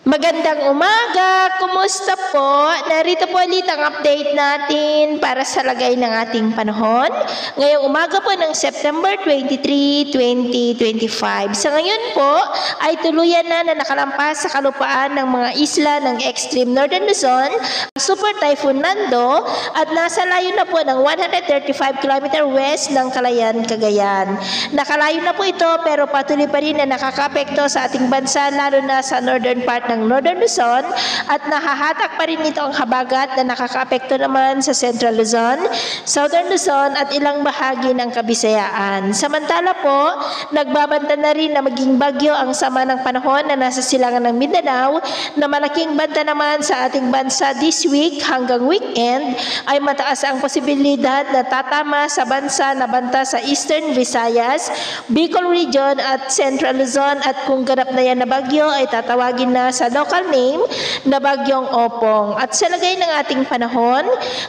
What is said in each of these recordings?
Magandang umaga! Kumusta po? Narito po ulit ang update natin para sa lagay ng ating panahon. Ngayong umaga po ng September 23, 2025. Sa ngayon po ay tuluyan na nakalampas sa kalupaan ng mga isla ng extreme northern Luzon, Super Typhoon Nando, at nasa layo na po ng 135 km west ng Calayan, Cagayan. Nakalayo na po ito pero patuloy pa rin na nakakapekto sa ating bansa lalo na sa northern part ng Northern Luzon at nahahatak pa rin ito ang habagat na nakakaapekto naman sa Central Luzon, Southern Luzon at ilang bahagi ng Kabisayaan. Samantala po, nagbabanta na rin na maging bagyo ang sama ng panahon na nasa silangan ng Mindanao na malaking banta naman sa ating bansa this week hanggang weekend ay mataas ang posibilidad na tatama sa bansa na banta sa Eastern Visayas, Bicol Region at Central Luzon at kung ganap na yan na bagyo ay tatawagin na sa local name na Bagyong Opong. At sa lagay ng ating panahon,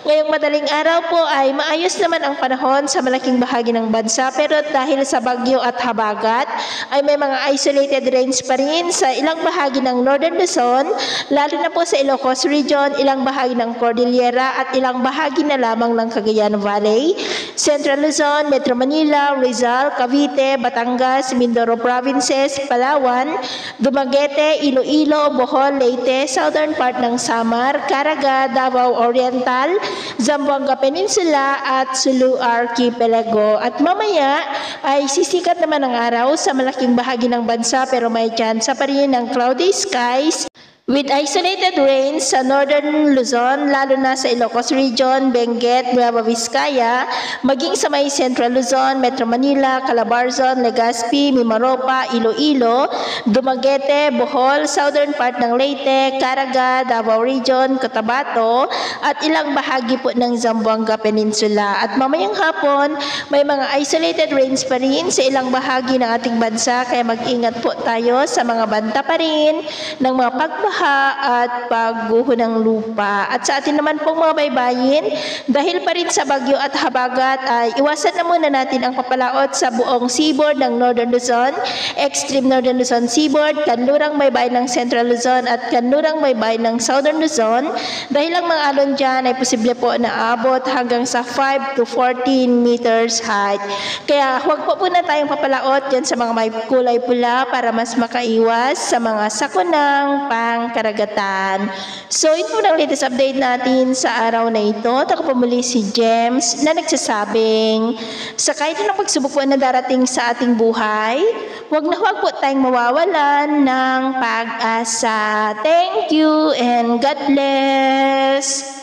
ngayong madaling araw po ay maayos naman ang panahon sa malaking bahagi ng bansa pero dahil sa bagyo at habagat ay may mga isolated rains pa rin sa ilang bahagi ng Northern Luzon, lalo na po sa Ilocos Region, ilang bahagi ng Cordillera at ilang bahagi na lamang ng Cagayan Valley, Central Luzon, Metro Manila, Rizal, Cavite, Batangas, Mindoro Provinces, Palawan, Dumaguete, Iloilo, Bohol, Leyte, southern part ng Samar, Caraga, Davao Oriental, Zamboanga Peninsula at Sulu Archipelago. At mamaya ay sisikat naman ang araw sa malaking bahagi ng bansa pero may tsansa pa rin ng cloudy skies with isolated rains sa Northern Luzon, lalo na sa Ilocos Region, Benguet, Nueva Vizcaya, maging sa may Central Luzon, Metro Manila, Calabarzon, Legazpi, Mimaropa, Iloilo, Dumaguete, Bohol, southern part ng Leyte, Caraga, Davao Region, Cotabato, at ilang bahagi po ng Zamboanga Peninsula. At mamayang hapon, may mga isolated rains pa rin sa ilang bahagi ng ating bansa, kaya mag-ingat po tayo sa mga banta pa rin ng mga pagbaha at pagguho ng lupa. At sa atin naman pong mga baybayin, dahil pa rin sa bagyo at habagat ay iwasan na muna natin ang papalaot sa buong seaboard ng Northern Luzon, extreme Northern Luzon seaboard, kanlurang baybayin ng Central Luzon at kanlurang baybayin ng Southern Luzon dahil ang mga alon dyan ay posible po na aabot hanggang sa 5 to 14 meters height. Kaya huwag po na tayong papalaot dyan sa mga may kulay pula para mas makaiwas sa mga sakunang karagatan. So, ito po ang latest update natin sa araw na ito. Ako po muli si James na nagsasabing sa kahit anong pagsubok po na darating sa ating buhay, huwag po tayong mawawalan ng pag-asa. Thank you and God bless!